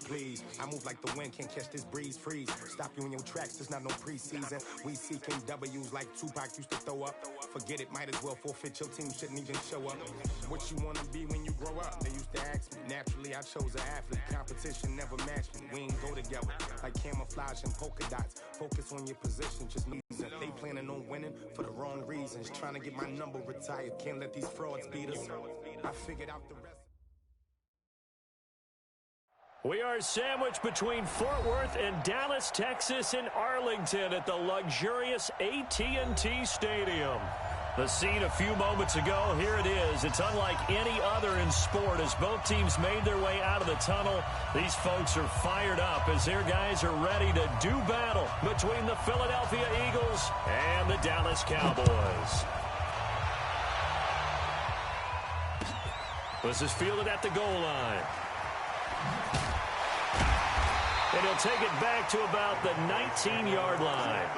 please. I move like the wind, can't catch this breeze, freeze. Stop you in your tracks, there's not no preseason. We seeking W's like Tupac used to throw up. Forget it, might as well forfeit, your team shouldn't even show up. What you wanna be when you grow up? They used to ask me. Naturally, I chose an athlete. Competition never matched me. We ain't go together like camouflage and polka dots. Focus on your position, just losing. They planning on winning for the wrong reasons. Trying to get my number retired. Can't let these frauds beat us. I figured out the rest. We are sandwiched between Fort Worth and Dallas, Texas, and Arlington at the luxurious AT&T Stadium. The scene a few moments ago, here it is. It's unlike any other in sport as both teams made their way out of the tunnel. These folks are fired up as their guys are ready to do battle between the Philadelphia Eagles and the Dallas Cowboys. This is fielded at the goal line. And he'll take it back to about the 19-yard line.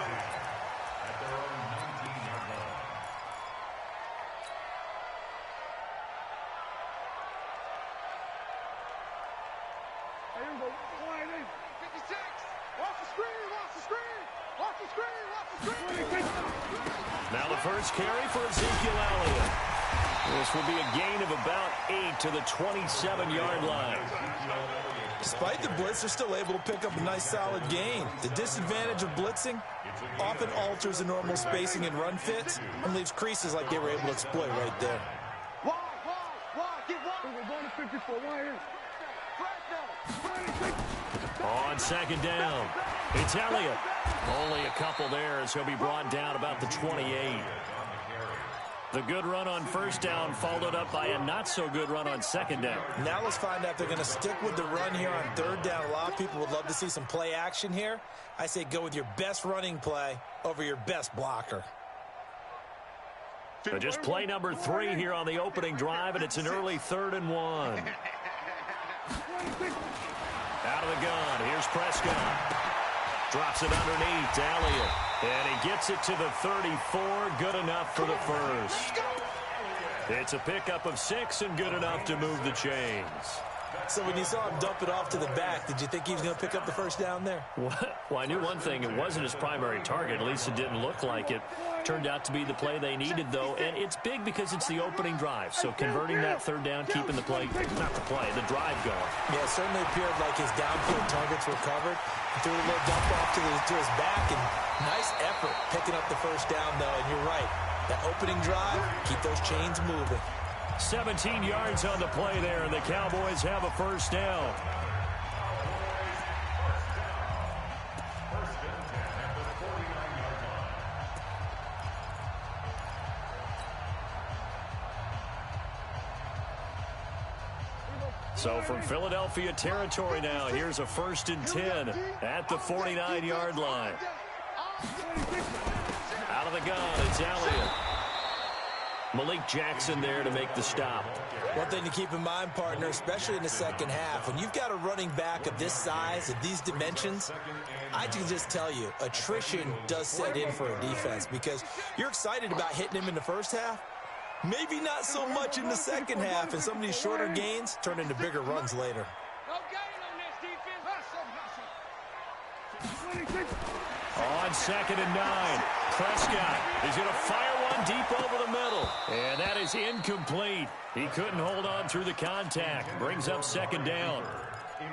Now the first carry for Ezekiel Elliott. This will be a gain of about 8 to the 27-yard line. Despite the blitz, they're still able to pick up a nice solid gain. The disadvantage of blitzing often alters the normal spacing and run fits and leaves creases like they were able to exploit right there. On second down, it's Elliott. Only a couple there as he'll be brought down about the 28. The good run on first down followed up by a not-so-good run on second down. Now let's find out if they're going to stick with the run here on third down. A lot of people would love to see some play action here. I say go with your best running play over your best blocker. So just play number 3 here on the opening drive, and it's an early 3rd and 1. Out of the gun, here's Prescott. Drops it underneath to Elliott. And he gets it to the 34, good enough for the first. It's a pickup of 6 and good enough to move the chains. So when you saw him dump it off to the back, did you think he was going to pick up the first down there? Well, I knew one thing. It wasn't his primary target. At least it didn't look like it. Turned out to be the play they needed, though. And it's big because it's the opening drive. So converting that third down, keeping the play, not the play, the drive going. Yeah, it certainly appeared like his downfield targets were covered. He threw a little dump off to his back, and nice effort picking up the first down, though. And you're right. That opening drive, keep those chains moving. 17 yards on the play there, and the Cowboys have a first down. So from Philadelphia territory now, here's a 1st and 10 at the 49-yard line. Out of the gun, it's Elliott. Malik Jackson there to make the stop. One thing to keep in mind, partner, especially in the second half, when you've got a running back of this size, of these dimensions, I can just tell you, attrition does set in for a defense because you're excited about hitting him in the first half. Maybe not so much in the second half, and some of these shorter gains turn into bigger runs later. On 2nd and 9, Prescott is going to fire one deep over the middle. And that is incomplete. He couldn't hold on through the contact. Brings up 2nd down.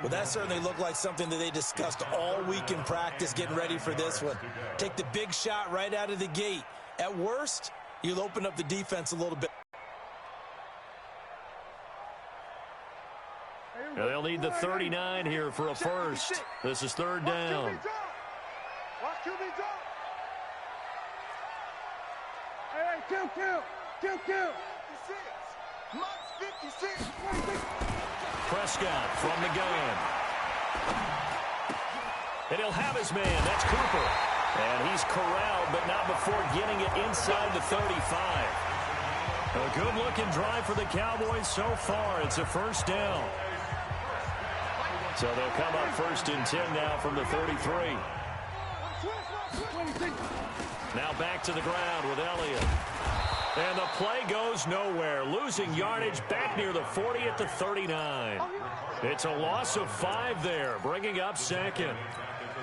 Well, that certainly looked like something that they discussed all week in practice getting ready for this one. Take the big shot right out of the gate. At worst, you'll open up the defense a little bit. Now they'll need the 39 here for a first. This is 3rd down. Prescott from the gun. And he'll have his man. That's Cooper. And he's corralled, but not before getting it inside the 35. A good-looking drive for the Cowboys so far. It's a first down. So they'll come up 1st and 10 now from the 33. Now back to the ground with Elliott. And the play goes nowhere. Losing yardage back near the 40 at the 39. It's a loss of 5 there, bringing up second.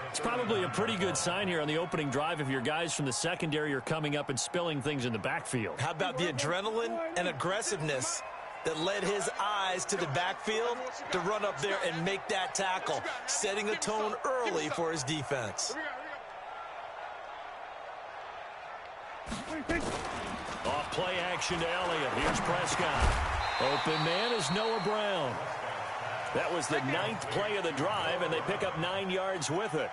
It's probably a pretty good sign here on the opening drive if your guys from the secondary are coming up and spilling things in the backfield. How about the adrenaline and aggressiveness that led his eyes to the backfield to run up there and make that tackle, setting a tone early for his defense. Off play action to Elliott. Here's Prescott. Open man is Noah Brown. That was the 9th play of the drive, and they pick up 9 yards with it.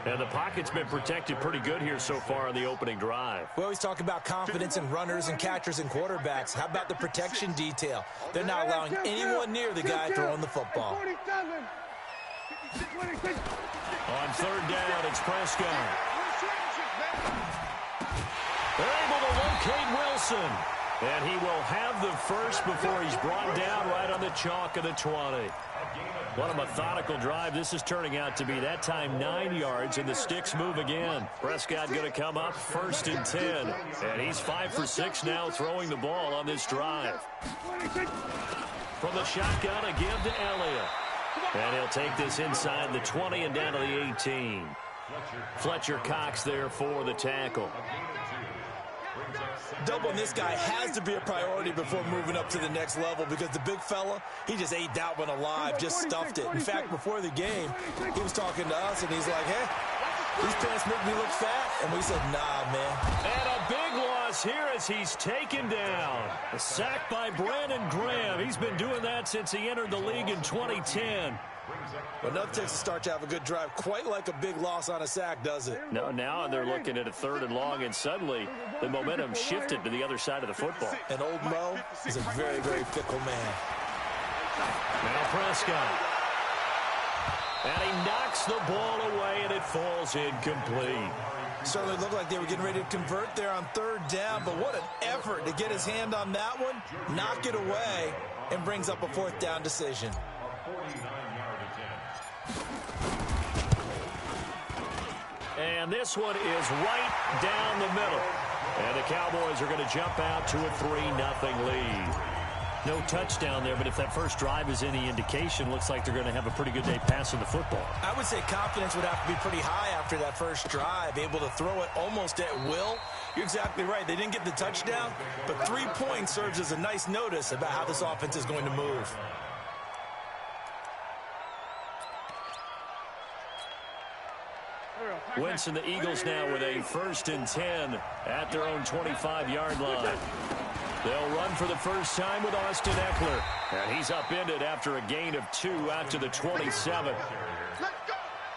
And the pocket's been protected pretty good here so far on the opening drive. We always talk about confidence in runners and catchers and quarterbacks. How about the protection detail? They're not allowing anyone near the guy throwing the football. On third down, it's Prescott. They're able to locate Wilson. And he will have the first before he's brought down right on the chalk of the 20. What a methodical drive this is turning out to be. That time 9 yards, and the sticks move again. Prescott going to come up 1st and 10. And he's 5 for 6 now throwing the ball on this drive. From the shotgun, a give to Elliott. And he'll take this inside the 20 and down to the 18. Fletcher Cox there for the tackle. Doubling this guy has to be a priority before moving up to the next level because the big fella, he just ate that one alive, just stuffed it. In fact, before the game, he was talking to us, and he's like, hey, these pants make me look fat. And we said, nah, man. And a big loss here as he's taken down. A sack by Brandon Graham. He's been doing that since he entered the league in 2010. But nothing takes a start to have a good drive quite like a big loss on a sack, does it? No, now they're looking at a 3rd and long, and suddenly the momentum shifted to the other side of the football. And old Mo is a very, very fickle man. Now Prescott. And he knocks the ball away, and it falls incomplete. Certainly looked like they were getting ready to convert there on 3rd down, but what an effort to get his hand on that one, knock it away, and brings up a 4th down decision. And this one is right down the middle. And the Cowboys are going to jump out to a 3-0 lead. No touchdown there, but if that first drive is any indication, looks like they're going to have a pretty good day passing the football. I would say confidence would have to be pretty high after that first drive, able to throw it almost at will. You're exactly right. They didn't get the touchdown, but 3 points serves as a nice notice about how this offense is going to move. Wentz and the Eagles now with a 1st and 10 at their own 25-yard line. They'll run for the first time with Austin Eckler. And he's upended after a gain of 2 out to the 27.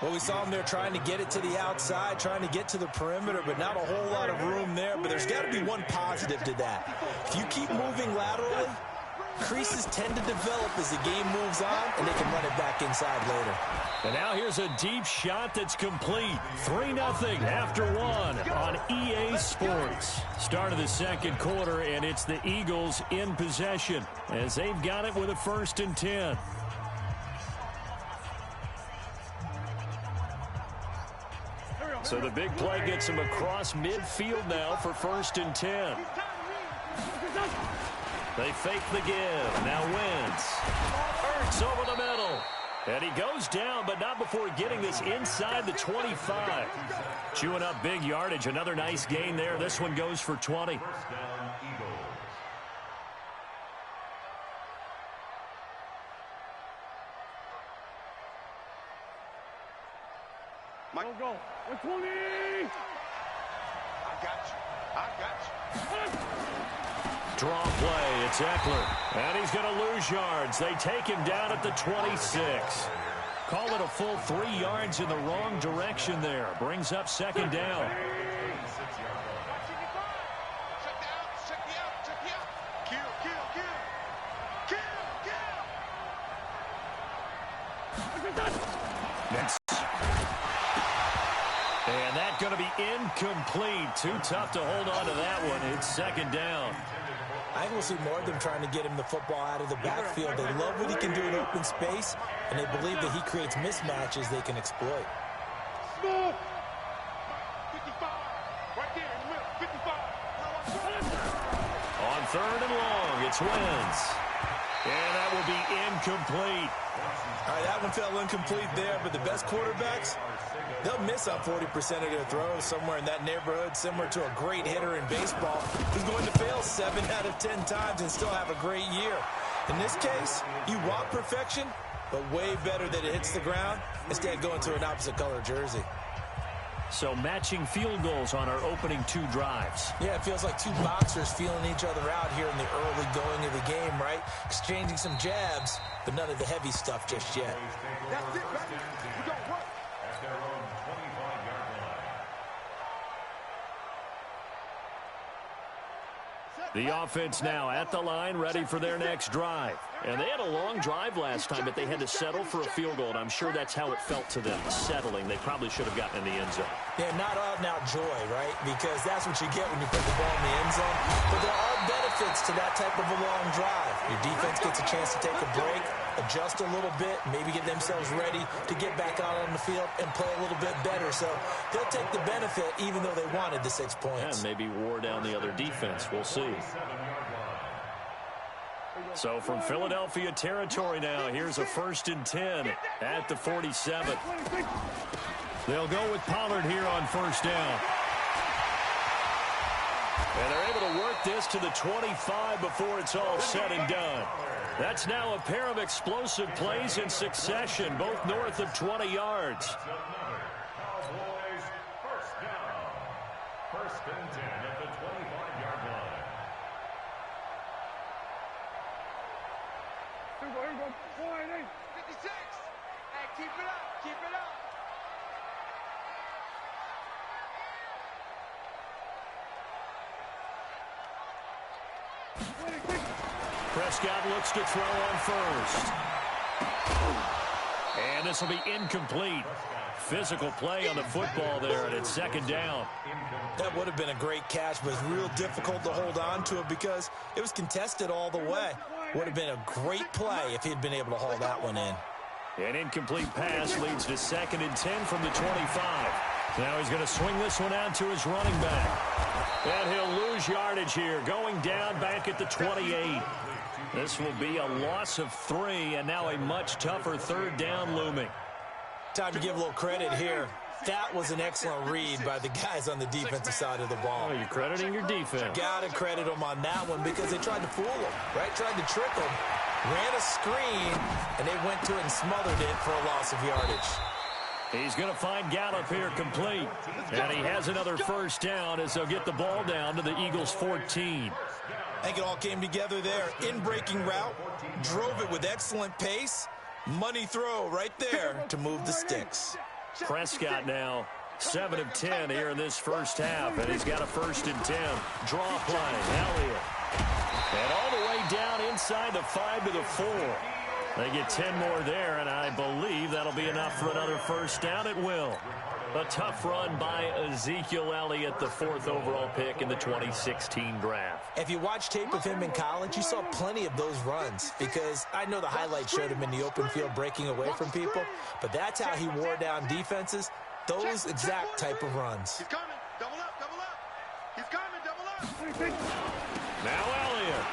Well, we saw him there trying to get it to the outside, trying to get to the perimeter, but not a whole lot of room there. But there's got to be one positive to that. If you keep moving laterally, creases tend to develop as the game moves on, and they can run it back inside later. And now here's a deep shot that's complete. 3-0 after 1 on EA Sports. Start of the second quarter, and it's the Eagles in possession as they've got it with a 1st and 10. So the big play gets him across midfield now for 1st and 10. They fake the give. Now Wentz. Ertz over the middle. And he goes down, but not before getting this inside the 25. Chewing up big yardage. Another nice gain there. This one goes for 20. Mike, go. 20. I got you. Draw play. It's Eckler. And he's going to lose yards. They take him down at the 26. Call it a full 3 yards in the wrong direction there. Brings up 2nd down. And that's going to be incomplete. Too tough to hold on to that one. It's 2nd down. I think we'll see more of them trying to get him the football out of the backfield. They love what he can do in open space, and they believe that he creates mismatches they can exploit. 55. Right there in the middle. 55. third and long. It's Wentz. And that will be incomplete. All right, that one fell incomplete there, but the best quarterbacks, they'll miss on 40% of their throws, somewhere in that neighborhood, similar to a great hitter in baseball who's going to fail 7 out of 10 times and still have a great year. In this case, you want perfection, but way better that it hits the ground instead of going to an opposite color jersey. So matching field goals on our opening 2 drives. Yeah, it feels like 2 boxers feeling each other out here in the early going of the game, right? Exchanging some jabs, but none of the heavy stuff just yet. That's it, baby. We got work. The offense now at the line, ready for their next drive. And they had a long drive last time, but they had to settle for a field goal, and I'm sure that's how it felt to them, settling. They probably should have gotten in the end zone. Yeah, not out-and-out joy, right? Because that's what you get when you put the ball in the end zone. But there are benefits to that type of a long drive. Your defense gets a chance to take a break, adjust a little bit, maybe get themselves ready to get back out on the field and play a little bit better. So they'll take the benefit even though they wanted the 6 points. And maybe wore down the other defense. We'll see. So from Philadelphia territory now, here's a 1st and 10 at the 47. They'll go with Pollard here on 1st down. And they're able to work this to the 25 before it's all said and done. That's now a pair of explosive plays in succession, both north of 20 yards. Cowboys, 1st down. 1st and 10 at the 25-yard line. Here we go. 4-8. 56. Hey, keep it up. Keep it up. Prescott looks to throw on 1st. And this will be incomplete. Physical play on the football there, and it's 2nd down. That would have been a great catch, but it's real difficult to hold on to it because it was contested all the way. Would have been a great play if he'd been able to haul that one in. An incomplete pass leads to 2nd and 10 from the 25. Now he's going to swing this one out to his running back. And he'll lose yardage here, going down back at the 28. This will be a loss of 3, and now a much tougher 3rd down looming. Time to give a little credit here. That was an excellent read by the guys on the defensive side of the ball. Oh, you're crediting your defense. Got to credit them on that one because they tried to fool them, right? Tried to trick them, ran a screen, and they went to it and smothered it for a loss of yardage. He's going to find Gallup here complete. And he has another 1st down as they'll get the ball down to the Eagles' 14. I think it all came together there. In-breaking route, drove it with excellent pace. Money throw right there to move the sticks. Prescott now 7 of 10 here in this 1st half, and he's got a 1st and 10. Draw play, Elliott. And all the way down inside the 5 to the 4. They get 10 more there, and I believe that'll be enough for another 1st down. It will. A tough run by Ezekiel Elliott, the 4th overall pick in the 2016 draft. If you watch tape of him in college, you saw plenty of those runs because I know the highlights showed him in the open field breaking away from people, but that's how he wore down defenses, those exact type of runs. He's coming. Double up, double up. He's coming, double up. Now Elliott.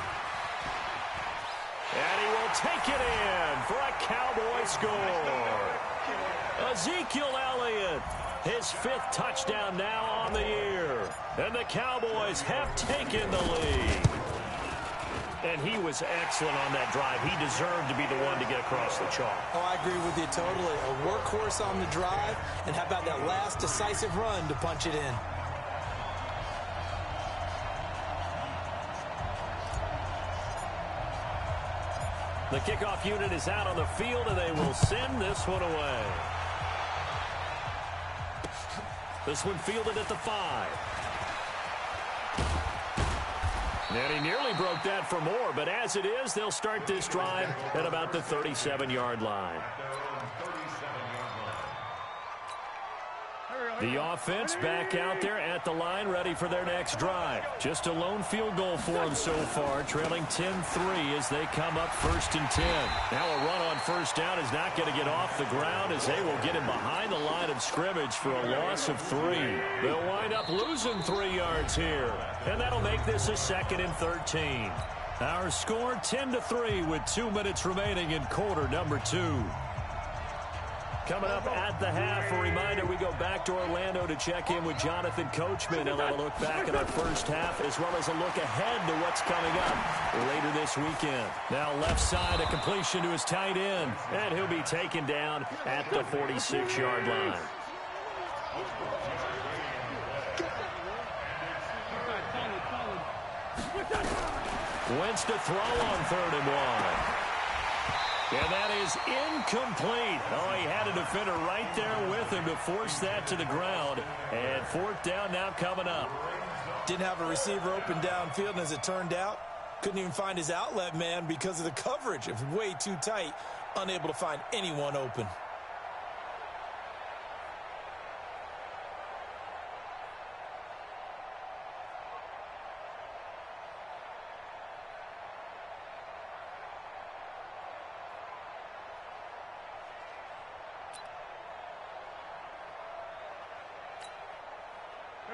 And he will take it in for a Cowboy score. Ezekiel Elliott, his 5th touchdown now on the year. And the Cowboys have taken the lead. And he was excellent on that drive. He deserved to be the one to get across the chalk. Oh, I agree with you totally. A workhorse on the drive, and how about that last decisive run to punch it in? The kickoff unit is out on the field, and they will send this one away. This one fielded at the 5. And he nearly broke that for more, but as it is, they'll start this drive at about the 37-yard line. Here we go. The offense back out there at the line, ready for their next drive. Just a lone field goal for them so far, trailing 10-3 as they come up 1st and 10. Now a run on first down is not going to get off the ground as they will get him behind the line of scrimmage for a loss of 3. They'll wind up losing 3 yards here, and that'll make this a 2nd and 13. Our score 10-3 with 2 minutes remaining in quarter number 2. Coming up at the half, a reminder, we go back to Orlando to check in with Jonathan Coachman and have a look back at our first half as well as a look ahead to what's coming up later this weekend. Now left side, a completion to his tight end, and he'll be taken down at the 46-yard line. Wentz to throw on 3rd and 1. And that is incomplete. Oh, he had a defender right there with him to force that to the ground. And 4th down now coming up. Didn't have a receiver open downfield, and as it turned out, couldn't even find his outlet man because of the coverage. It was way too tight, unable to find anyone open.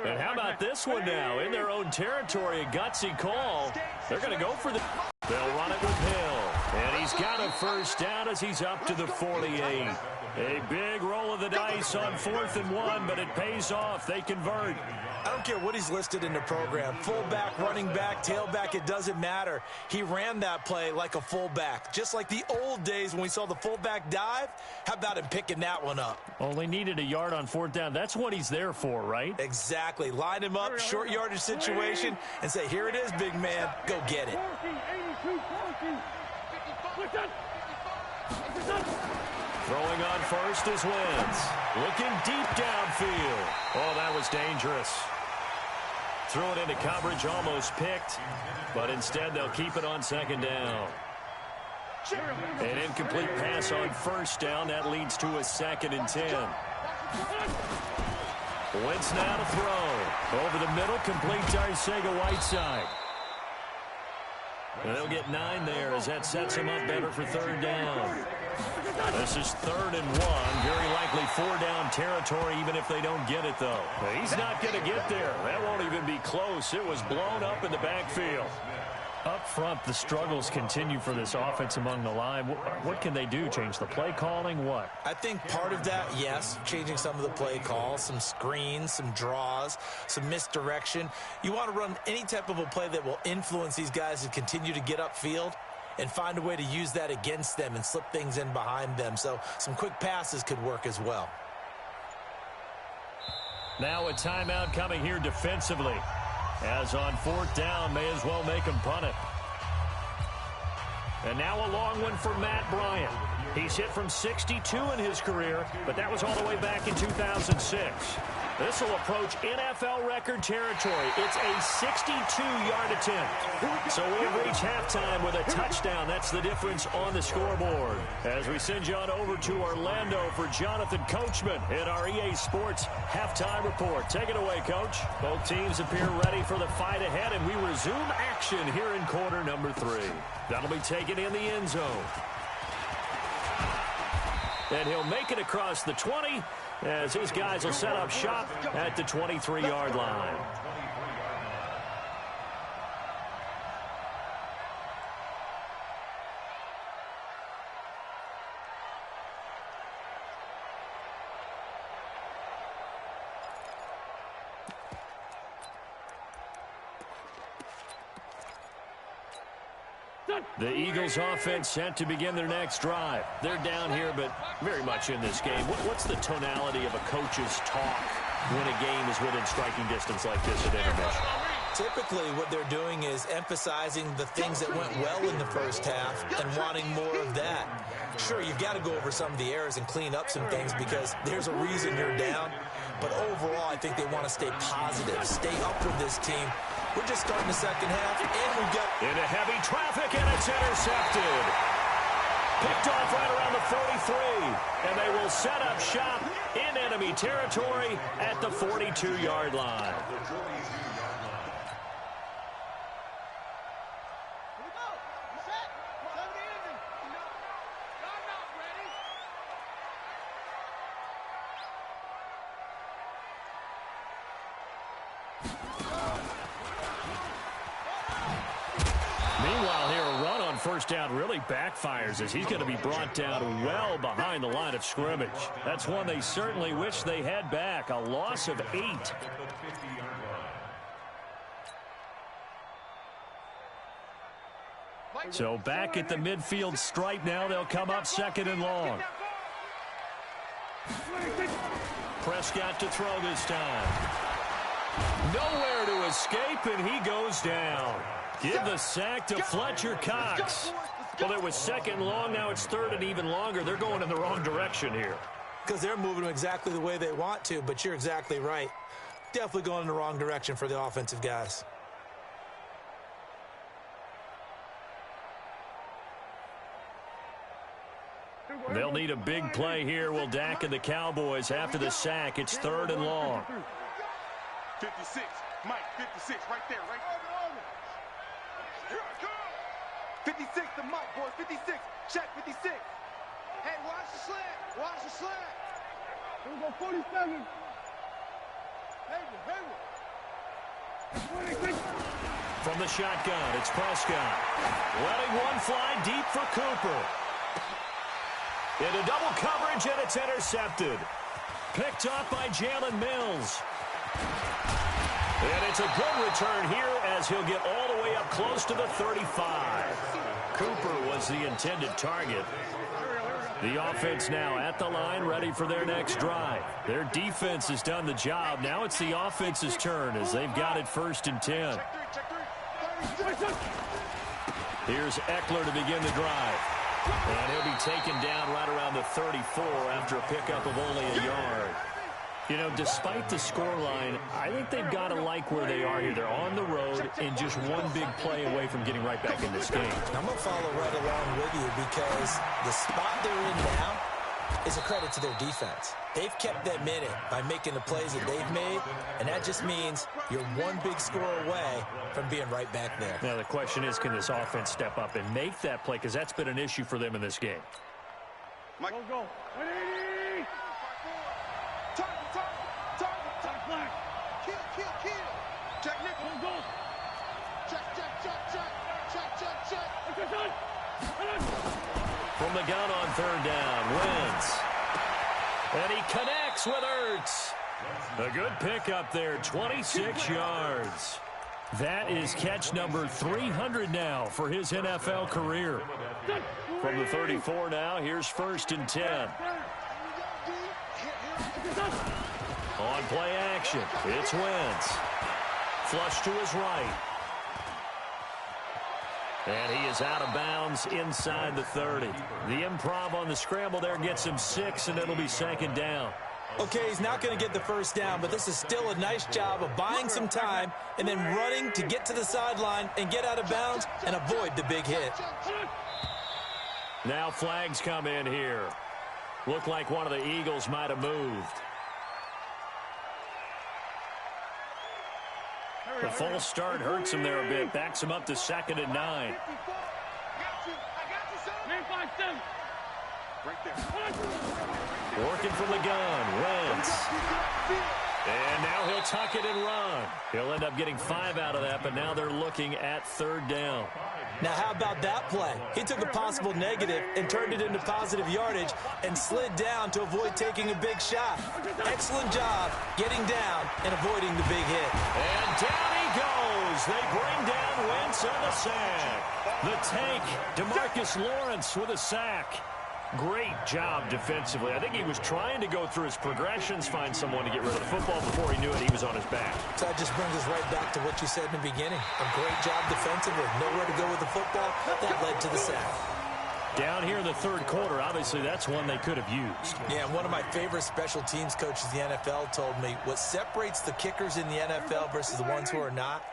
And how about this one now? In their own territory, a gutsy call. They're going to go for the... They'll run it with Hill. And he's got a first down as he's up to the 48. A big roll of the dice on 4th and 1, but it pays off. They convert. I don't care what he's listed in the program. Fullback, running back, tailback, it doesn't matter. He ran that play like a fullback. Just like the old days when we saw the fullback dive. How about him picking that one up? Only needed a yard on 4th down. That's what he's there for, right? Exactly. Line him up, short yardage situation, and say, here it is, big man. Go get it. Throwing on first is Wentz. Looking deep downfield. Oh, that was dangerous. Threw it into coverage, almost picked, but instead they'll keep it on 2nd down. An incomplete pass on 1st down. That leads to a 2nd and 10. Wentz now to throw. Over the middle, complete to Arcega-Whiteside. And they'll get 9 there as that sets him up better for 3rd down. This is 3rd and 1. Very likely 4-down territory even if they don't get it, though. He's not going to get there. That won't even be close. It was blown up in the backfield. Up front, the struggles continue for this offense among the line. What can they do? Change the play calling? What? I think part of that, yes, changing some of the play calls, some screens, some draws, some misdirection. You want to run any type of a play that will influence these guys to continue to get upfield and find a way to use that against them and slip things in behind them. So some quick passes could work as well. Now a timeout coming here defensively. As on 4th down, may as well make him punt it. And now a long one for Matt Bryant. He's hit from 62 in his career, but that was all the way back in 2006. This will approach NFL record territory. It's a 62-yard attempt. So we have reached halftime with a touchdown. That's the difference on the scoreboard. As we send you on over to Orlando for Jonathan Coachman in our EA Sports halftime report. Take it away, Coach. Both teams appear ready for the fight ahead, and we resume action here in quarter number 3. That'll be taken in the end zone. And he'll make it across the 20 as his guys will set up shop at the 23-yard line. The Eagles offense set to begin their next drive. They're down here, but very much in this game. What's the tonality of a coach's talk when a game is within striking distance like this at intermission? Typically, what they're doing is emphasizing the things that went well in the first half and wanting more of that. Sure, you've got to go over some of the errors and clean up some things because there's a reason you're down. But overall, I think they want to stay positive, stay up with this team. We're just starting the second half, and we've got... Into heavy traffic, and it's intercepted. Picked off right around the 43. And they will set up shop in enemy territory at the 42-yard line. Meanwhile, here a run on first down really backfires as he's going to be brought down well behind the line of scrimmage. That's one they certainly wish they had back. A loss of 8. So back at the midfield stripe now. They'll come up 2nd and long. Prescott to throw this time. Nowhere to escape, and he goes down. Give the sack to Fletcher Cox. Well, it was 2nd long. Now it's 3rd and even longer. They're going in the wrong direction here. Because they're moving exactly the way they want to, but you're exactly right. Definitely going in the wrong direction for the offensive guys. They'll need a big play here. Will Dak and the Cowboys after the sack. It's 3rd and long. 56, Mike, 56, right there, right there. 56 to Mike, boys, 56. Check 56. Hey, watch the slant. Watch the slant. Here we go, 47. Hayward. From the shotgun, it's Prescott. Letting one fly deep for Cooper. Into double coverage, and it's intercepted. Picked off by Jalen Mills. And it's a good return here as he'll get all the way up close to the 35. Cooper was the intended target. The offense now at the line, ready for their next drive. Their defense has done the job. Now it's the offense's turn as they've got it 1st and 10. Here's Eckler to begin the drive. And he'll be taken down right around the 34 after a pickup of only a yard. You know, despite the scoreline, I think they've got to like where they are here. They're on the road and just one big play away from getting right back in this game. I'm going to follow right along with you because the spot they're in now is a credit to their defense. They've kept them in it by making the plays that they've made, and that just means you're one big score away from being right back there. Now, the question is, can this offense step up and make that play? Because that's been an issue for them in this game. Mike. Go. 180. Target. Kill. Check, Nick. Go. Check. From the gun on 3rd down, Wentz. And he connects with Ertz. A good pickup there, 26 yards. That is catch number 300 now for his NFL career. From the 34 now, here's 1st and 10. On play action, it's Wentz. Flush to his right. And he is out of bounds inside the 30. The improv on the scramble there gets him 6, and it'll be 2nd down. Okay, he's not going to get the 1st down, but this is still a nice job of buying some time and then running to get to the sideline and get out of bounds and avoid the big hit. Now flags come in here. Looked like one of the Eagles might have moved. The false start hurts him there a bit. Backs him up to 2nd and 9. Working from the gun, Wentz. And now he'll tuck it and run. He'll end up getting 5 out of that, but now they're looking at 3rd down. Now, how about that play? He took a possible negative and turned it into positive yardage and slid down to avoid taking a big shot. Excellent job getting down and avoiding the big hit. And down he goes. They bring down Wentz on the sack. The tank, DeMarcus Lawrence with a sack. Great job defensively. I think he was trying to go through his progressions, find someone to get rid of the football. Before he knew it, he was on his back. So that just brings us right back to what you said in the beginning. A great job defensively. Nowhere to go with the football. That led to the sack. Down here in the 3rd quarter, obviously that's one they could have used. Yeah, one of my favorite special teams coaches in the NFL told me what separates the kickers in the NFL versus the ones who are not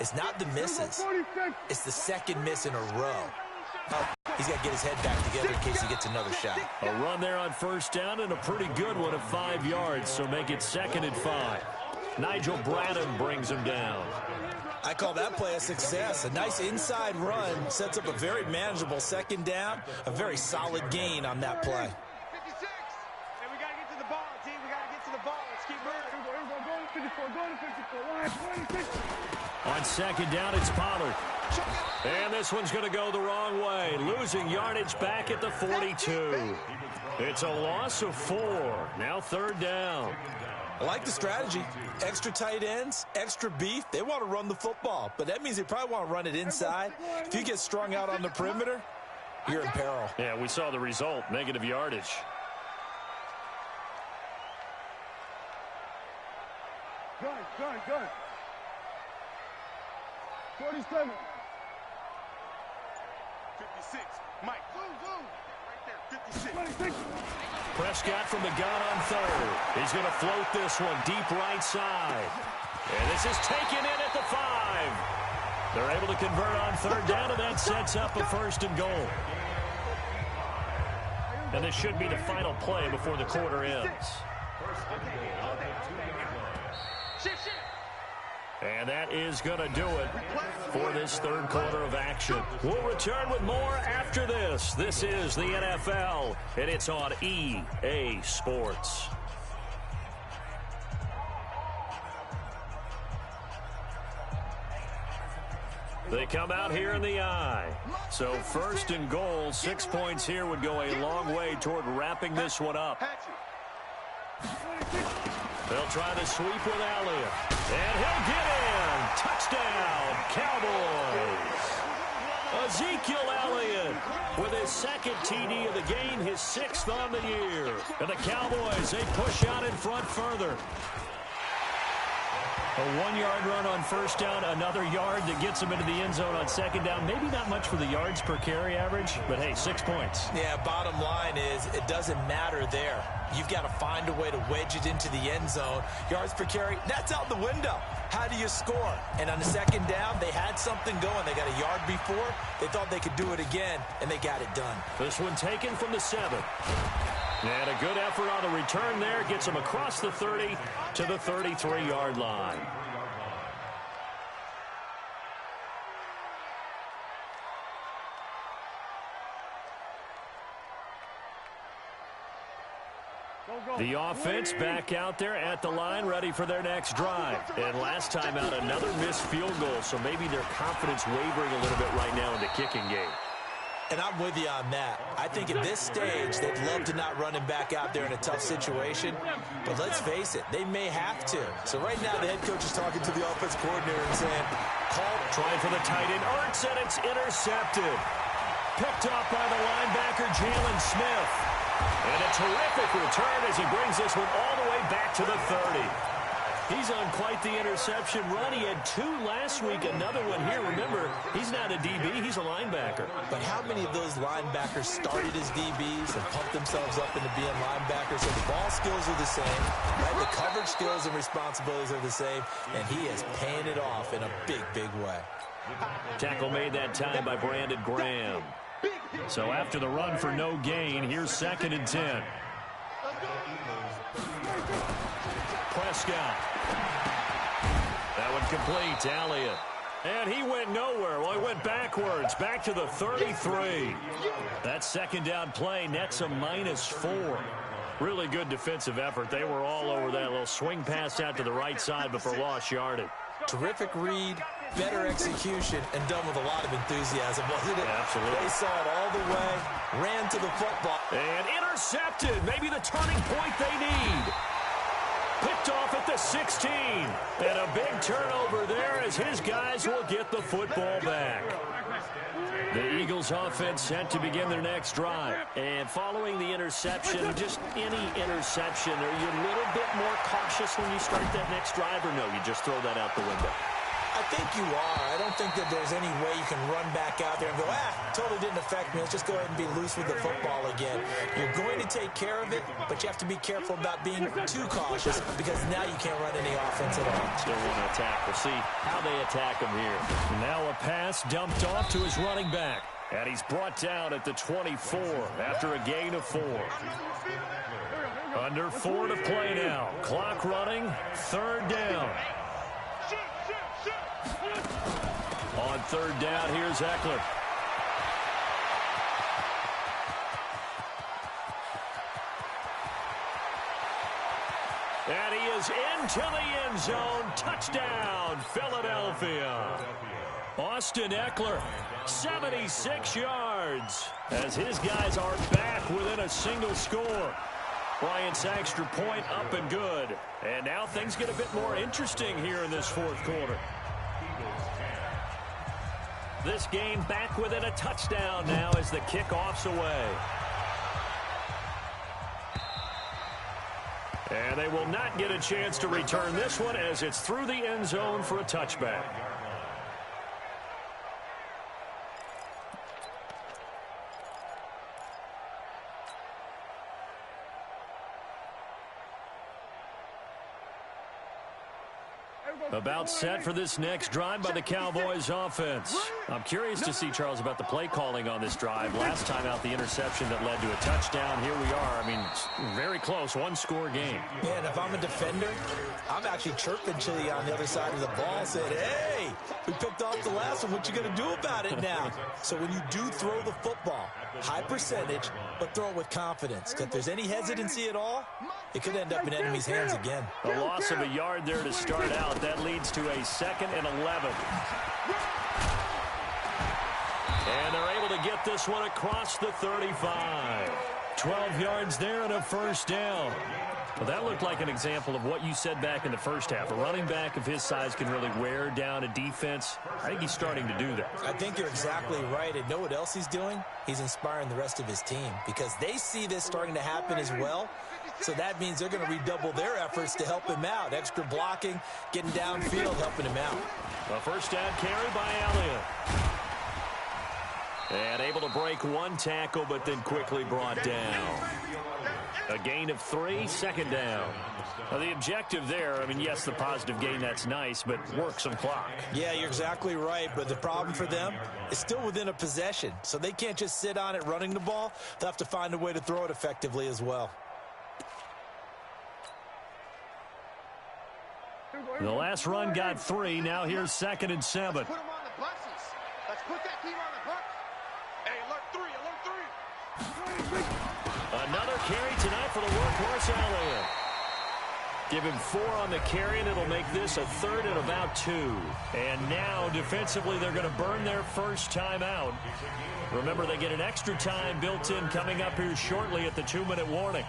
is not the misses. It's the second miss in a row. He's got to get his head back together in case he gets another shot. A run there on first down and a pretty good one of 5 yards, so make it 2nd and 5. Nigel Bradham brings him down. I call that play a success. A nice inside run sets up a very manageable 2nd down, a very solid gain on that play. 56. Hey, we got to get to the ball, team. We got to get to the ball. Let's keep moving. 54, go to 54, line 26. On 2nd down, it's Pollard. And this one's going to go the wrong way, losing yardage back at the 42. It's a loss of 4. Now 3rd down. I like the strategy. Extra tight ends, extra beef. They want to run the football, but that means they probably want to run it inside. If you get strung out on the perimeter, you're in peril. Yeah, we saw the result, negative yardage. Gun. 47. 56. Mike. Zoom. Right there. 56. Prescott from the gun on 3rd. He's going to float this one deep right side. And this is taken in at the 5. They're able to convert on 3rd down, and that sets up a 1st and goal. And this should be the final play before the quarter ends. And that is going to do it for this 3rd quarter of action. We'll return with more after this. This is the NFL, and it's on EA Sports. They come out here in the eye. So 1st and goal, 6 points here would go a long way toward wrapping this one up. They'll try to sweep with Elliott. And he'll get in. Touchdown, Cowboys. Ezekiel Elliott with his 2nd TD of the game, his 6th on the year. And the Cowboys, they push out in front further. A 1-yard run on 1st down, another yard that gets them into the end zone on 2nd down. Maybe not much for the yards per carry average, but hey, 6 points. Yeah, bottom line is it doesn't matter there. You've got to find a way to wedge it into the end zone. Yards per carry, that's out the window. How do you score? And on the 2nd down, they had something going. They got a yard before. They thought they could do it again, and they got it done. This one taken from the 7. And a good effort on the return there. Gets them across the 30 to the 33-yard line. The offense back out there at the line, ready for their next drive. And last time out, another missed field goal, so maybe their confidence wavering a little bit right now in the kicking game. And I'm with you on that. I think at this stage, they'd love to not run him back out there in a tough situation. But let's face it, they may have to. So right now, the head coach is talking to the offense coordinator and saying, call. Trying for the tight end, Ertz, and it's intercepted. Picked off by the linebacker, Jalen Smith. And a terrific return as he brings this one all the way back to the 30. He's on quite the interception run. He had 2 last week, another one here. Remember, he's not a DB, he's a linebacker. But how many of those linebackers started as DBs and pumped themselves up into being linebackers? So the ball skills are the same, right? The coverage skills and responsibilities are the same, and he is paying it off in a big, big way. Tackle made that time by Brandon Graham. So after the run for no gain, here's 2nd and 10. Prescott. That one complete to Elliott. And he went nowhere. Well, he went backwards, back to the 33. That 2nd down play nets a -4. Really good defensive effort. They were all over that little swing pass out to the right side, but for lost yardage. Terrific read, better execution, and done with a lot of enthusiasm, wasn't it? Absolutely. They saw it all the way, ran to the football. And intercepted. Maybe the turning point they need. Picked off at the 16. And a big turnover there as his guys will get the football back. The Eagles offense set to begin their next drive. And following the interception, just any interception, are you a little bit more cautious when you start that next drive, or no, you just throw that out the window? I think you are. I don't think that there's any way you can run back out there and go, totally didn't affect me. Let's just go ahead and be loose with the football again. You're going to take care of it, but you have to be careful about being too cautious because now you can't run any offense at all. Still want to attack. We'll see how they attack him here. Now a pass dumped off to his running back. And he's brought down at the 24 after a gain of 4. Under 4 to play now. Clock running. Third down. On third down, here's Eckler. And he is into the end zone. Touchdown, Philadelphia. Austin Eckler, 76 yards, as his guys are back within a single score. Bryant's extra point up and good. And now things get a bit more interesting here in this fourth quarter. This game back within a touchdown now as the kickoff's away. And they will not get a chance to return this one as it's through the end zone for a touchback. About set for this next drive by the Cowboys offense. I'm curious to see, Charles, about the play calling on this drive. Last time out, the interception that led to a touchdown. Here we are. I mean, very close, one-score game. Man, if I'm a defender, I'm actually chirping Chili on the other side of the ball, saying, hey, we picked off the last one. What you going to do about it now? So when you do throw the football, high percentage, but throw it with confidence. If there's any hesitancy at all, it could end up in enemy's hands again. A loss of a yard there to start out. That leads to a 2nd and 11. And they're able to get this one across the 35. 12 yards there and a first down. Well, that looked like an example of what you said back in the first half. A running back of his size can really wear down a defense. I think he's starting to do that. I think you're exactly right. And know what else he's doing? He's inspiring the rest of his team because they see this starting to happen as well. So that means they're going to redouble their efforts to help him out. Extra blocking, getting downfield, helping him out. A first down carry by Elliott. And able to break one tackle, but then quickly brought down. A gain of 3, 2nd down. Now, the objective there, I mean, yes, the positive gain, that's nice, but work some clock. Yeah, you're exactly right, but the problem for them is still within a possession. So they can't just sit on it running the ball. They'll have to find a way to throw it effectively as well. The last run got 3. Now here's 2nd and 7. Put them on the buses. Let's put that team on the bus. Hey, alert 3, alert 3. Another carry tonight for the workhorse Elliott. Give him 4 on the carry, and it'll make this a 3rd and about 2. And now, defensively, they're going to burn their first time out. Remember, they get an extra time built in coming up here shortly at the 2-minute warning.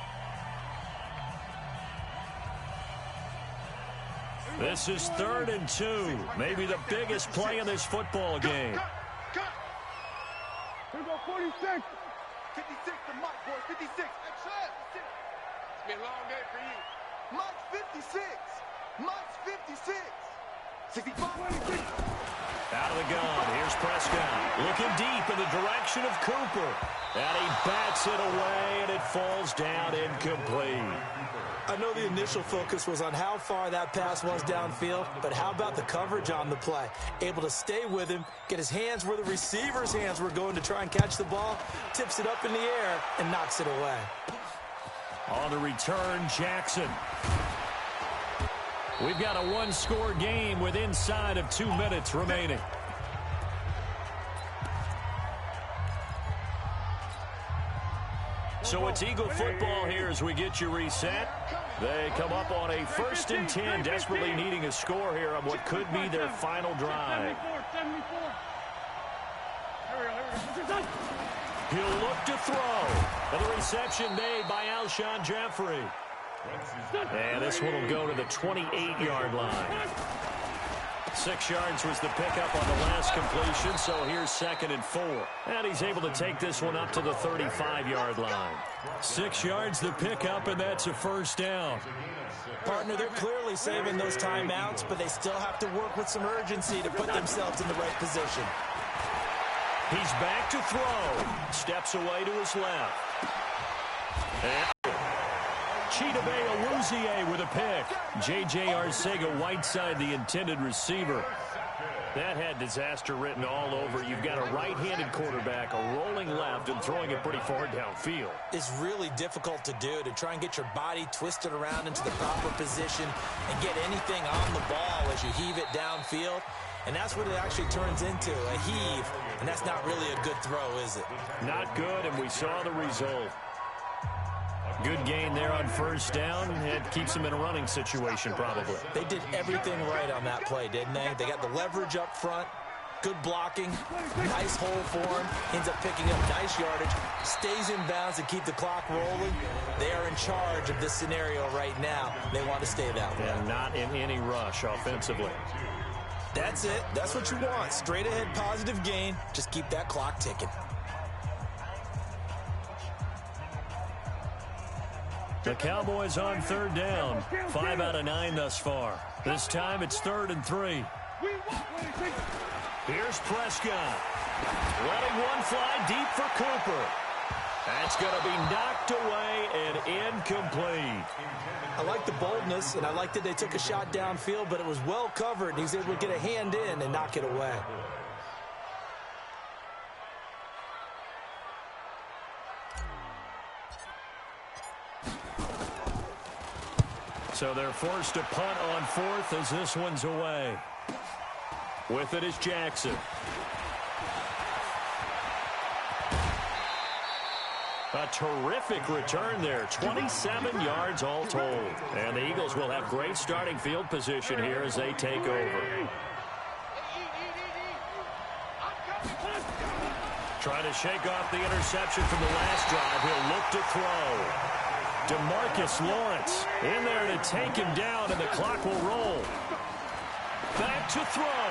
This is 3rd and 2. Maybe the biggest play in this football game. Cut. Here we go, 46. 56 to Mike, boys. 56. Actright. It's been a long day for you. Mike's 56. Mike's 56. 65. 26. Out of the gun. Here's Prescott. Looking deep in the direction of Cooper. And he bats it away, and it falls down incomplete. I know the initial focus was on how far that pass was downfield, but how about the coverage on the play? Able to stay with him, get his hands where the receiver's hands were going to try and catch the ball, tips it up in the air, and knocks it away. On the return, Jackson. We've got a one-score game with inside of 2 minutes remaining. So it's Eagle football here as we get you reset. They come up on a 1st and 10, desperately needing a score here on what could be their final drive. He'll look to throw. And the reception made by Alshon Jeffrey. And this one will go to the 28-yard line. 6 yards was the pickup on the last completion, so here's 2nd and 4. And he's able to take this one up to the 35-yard line. 6 yards the pickup, and that's a first down. Partner, they're clearly saving those timeouts, but they still have to work with some urgency to put themselves in the right position. He's back to throw. Steps away to his left. And Chidobe Awuzie with a pick. J.J. Arcega-Whiteside, the intended receiver. That had disaster written all over. You've got a right-handed quarterback, a rolling left, and throwing it pretty far downfield. It's really difficult to do, to try and get your body twisted around into the proper position and get anything on the ball as you heave it downfield. And that's what it actually turns into, a heave. And that's not really a good throw, is it? Not good, and we saw the result. Good gain there on first down. It keeps them in a running situation, probably. They did everything right on that play, didn't they? They got the leverage up front, good blocking, nice hole for him, ends up picking up nice yardage, stays in bounds to keep the clock rolling. They are in charge of this scenario right now. They want to stay that way. And not in any rush offensively. That's it. That's what you want. Straight ahead, positive gain. Just keep that clock ticking. The Cowboys on third down. 5 out of 9 thus far. This time it's 3rd and 3. Here's Prescott. Letting one fly deep for Cooper. That's going to be knocked away and incomplete. I like the boldness, and I like that they took a shot downfield, but it was well covered, and he's able to get a hand in and knock it away. So they're forced to punt on 4th as this one's away. With it is Jackson. A terrific return there. 27 yards all told. And the Eagles will have great starting field position here as they take over. Trying to shake off the interception from the last drive. He'll look to throw. DeMarcus Lawrence in there to take him down, and the clock will roll. Back to throw.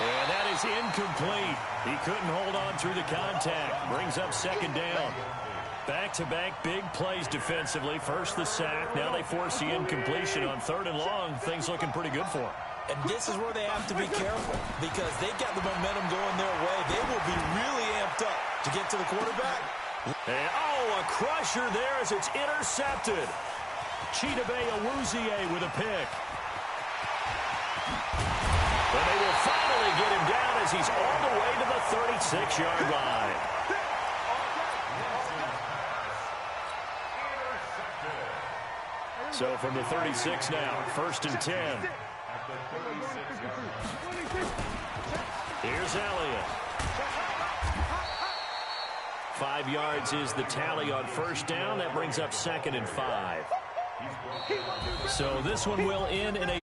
And that is incomplete. He couldn't hold on through the contact. Brings up 2nd down. Back-to-back big plays defensively. First the sack. Now they force the incompletion on 3rd and long. Things looking pretty good for them. And this is where they have to be careful because they got the momentum going their way. They will be really amped up to get to the quarterback. And, a crusher there as it's intercepted. Chidobe Awuzie with a pick. But they will finally get him down as he's all the way to the 36-yard line. So from the 36 now, 1st and 10. Here's Elliott. 5 yards is the tally on first down. That brings up 2nd and 5. So this one will end in a